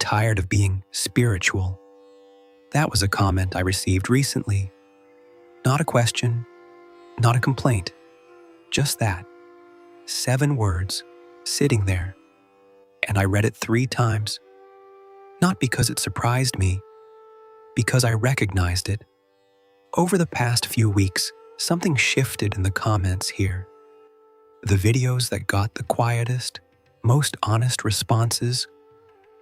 tired of being spiritual." That was a comment I received recently. Not a question, not a complaint, just that. 7 words sitting there, and I read it 3 times. Not because it surprised me, because I recognized it. Over the past few weeks, something shifted in the comments here. The videos that got the quietest, most honest responses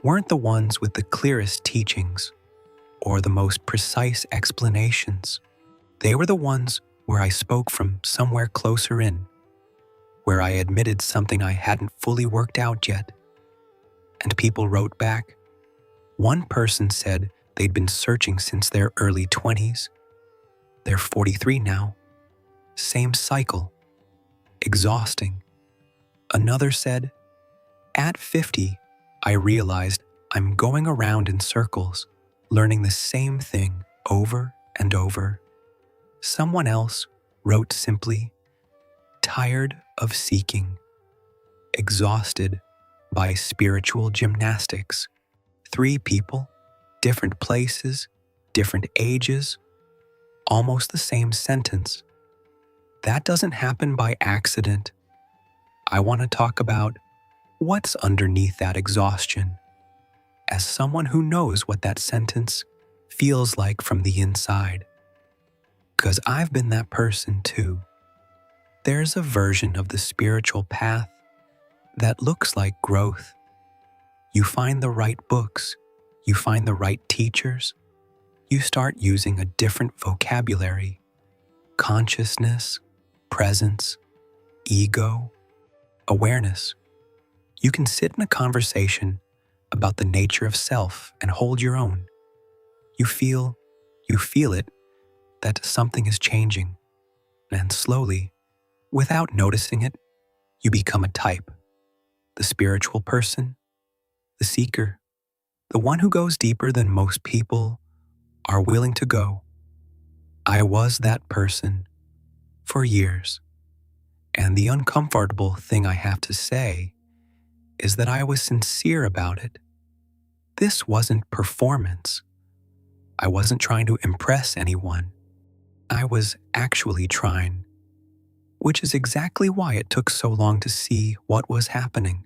weren't the ones with the clearest teachings or the most precise explanations. They were the ones where I spoke from somewhere closer in, where I admitted something I hadn't fully worked out yet. And people wrote back. One person said they'd been searching since their early 20s. They're 43 now. Same cycle. Exhausting. Another said, "At 50, I realized I'm going around in circles, learning the same thing over and over." Someone else wrote simply, "Tired of seeking, exhausted by spiritual gymnastics." 3 people, different places, different ages, almost the same sentence. That doesn't happen by accident. I want to talk about what's underneath that exhaustion, as someone who knows what that sentence feels like from the inside. 'Cause I've been that person too. There's a version of the spiritual path that looks like growth. You find the right books, you find the right teachers, you start using a different vocabulary, consciousness, presence, ego, awareness. You can sit in a conversation about the nature of self and hold your own. You feel it, that something is changing, and slowly, without noticing it, you become a type. The spiritual person, the seeker, the one who goes deeper than most people are willing to go. I was that person for years, and the uncomfortable thing I have to say is that I was sincere about it. This wasn't performance. I wasn't trying to impress anyone. I was actually trying, which is exactly why it took so long to see what was happening.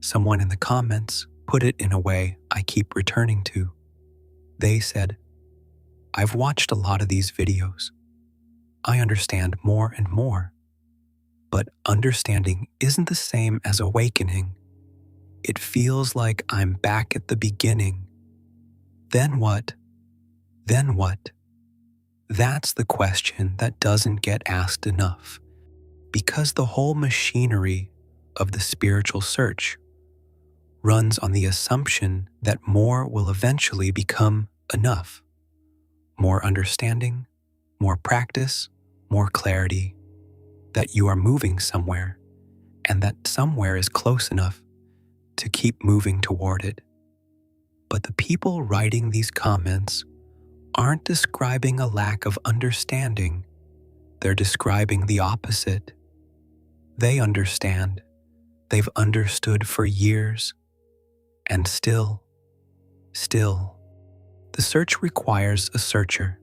Someone in the comments put it in a way I keep returning to. They said, "I've watched a lot of these videos. I understand more and more. But understanding isn't the same as awakening. It feels like I'm back at the beginning. Then what? Then what?" That's the question that doesn't get asked enough, because the whole machinery of the spiritual search runs on the assumption that more will eventually become enough. More understanding, more practice, more clarity, that you are moving somewhere, and that somewhere is close enough to keep moving toward it. But the people writing these comments aren't describing a lack of understanding. They're describing the opposite. They understand. They've understood for years. And still, the search requires a searcher,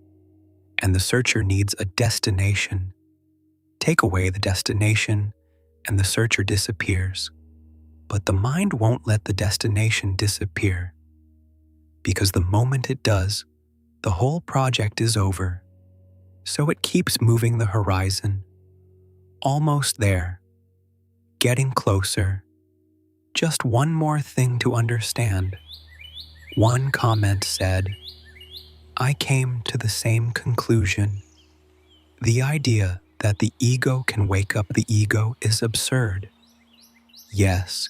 and the searcher needs a destination. Take away the destination, and the searcher disappears. But the mind won't let the destination disappear, because the moment it does, the whole project is over. So it keeps moving the horizon, almost there, getting closer. Just one more thing to understand. One comment said, "I came to the same conclusion. The idea that the ego can wake up the ego is absurd." Yes,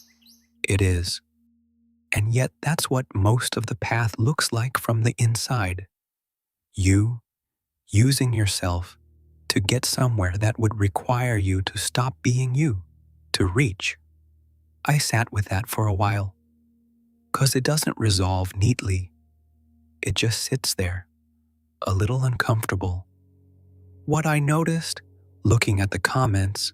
it is. And yet that's what most of the path looks like from the inside. You using yourself to get somewhere that would require you to stop being you, to reach. I sat with that for a while, 'cause it doesn't resolve neatly. It just sits there, a little uncomfortable. What I noticed, looking at the comments,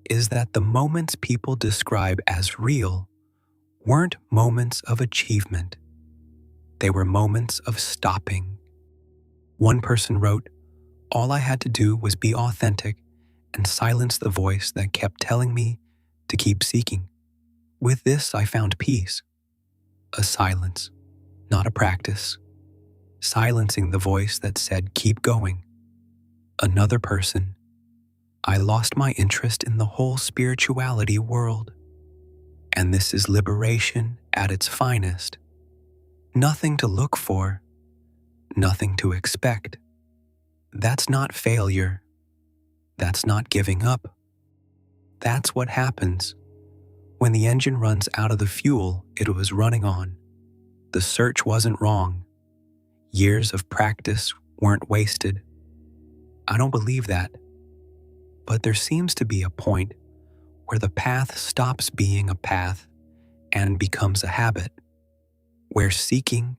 is that the moments people describe as real weren't moments of achievement. They were moments of stopping. One person wrote, "All I had to do was be authentic and silence the voice that kept telling me to keep seeking. With this, I found peace. A silence, not a practice. Silencing the voice that said, keep going." Another person, "I lost my interest in the whole spirituality world. And this is liberation at its finest. Nothing to look for, nothing to expect. That's not failure. That's not giving up. That's what happens when the engine runs out of the fuel it was running on. The search wasn't wrong. Years of practice weren't wasted." I don't believe that. But there seems to be a point where the path stops being a path and becomes a habit, where seeking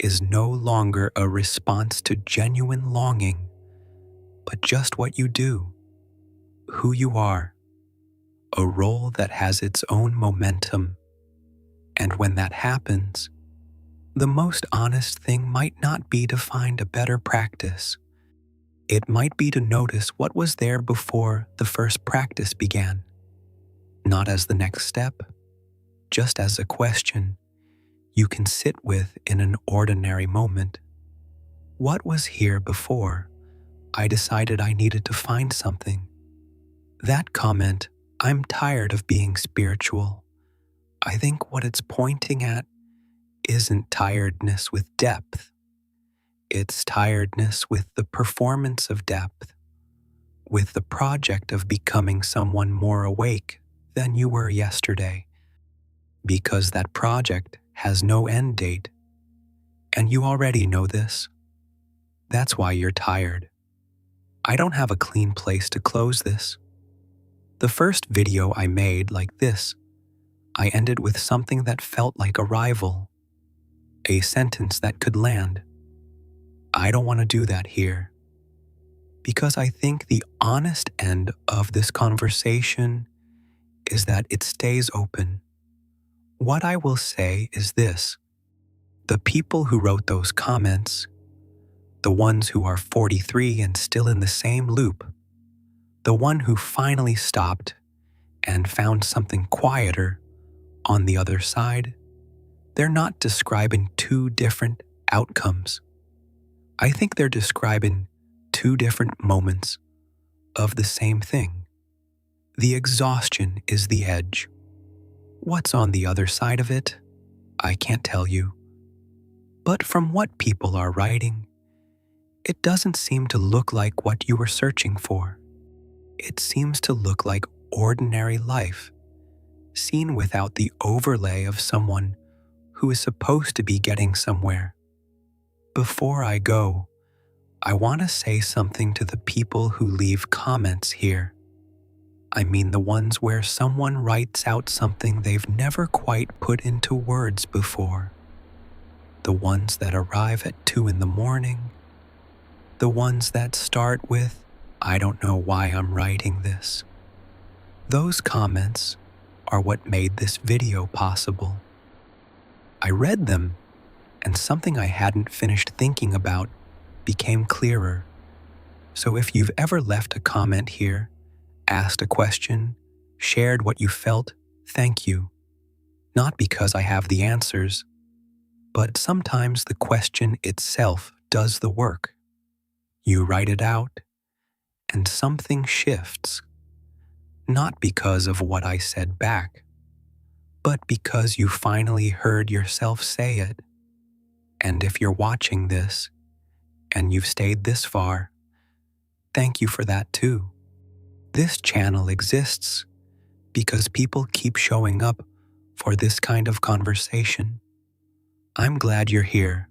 is no longer a response to genuine longing, but just what you do, who you are, a role that has its own momentum. And when that happens, the most honest thing might not be to find a better practice. It might be to notice what was there before the first practice began, not as the next step, just as a question you can sit with in an ordinary moment. What was here before I decided I needed to find something? That comment, "I'm tired of being spiritual," I think what it's pointing at isn't tiredness with depth. It's tiredness with the performance of depth, with the project of becoming someone more awake than you were yesterday, because that project has no end date. And you already know this. That's why you're tired. I don't have a clean place to close this. The first video I made like this, I ended with something that felt like a rival, a sentence that could land. I don't want to do that here, because I think the honest end of this conversation is that it stays open. What I will say is this: the people who wrote those comments, the ones who are 43 and still in the same loop, the one who finally stopped and found something quieter on the other side, they're not describing two different outcomes. I think they're describing two different moments of the same thing. The exhaustion is the edge. What's on the other side of it? I can't tell you. But from what people are writing, it doesn't seem to look like what you were searching for. It seems to look like ordinary life, seen without the overlay of someone who is supposed to be getting somewhere. Before I go, I want to say something to the people who leave comments here. I mean the ones where someone writes out something they've never quite put into words before. The ones that arrive at 2 a.m. The ones that start with, "I don't know why I'm writing this." Those comments are what made this video possible. I read them, and something I hadn't finished thinking about became clearer. So if you've ever left a comment here, asked a question, shared what you felt, thank you. Not because I have the answers, but sometimes the question itself does the work. You write it out, and something shifts. Not because of what I said back, but because you finally heard yourself say it. And if you're watching this, and you've stayed this far, thank you for that too. This channel exists because people keep showing up for this kind of conversation. I'm glad you're here.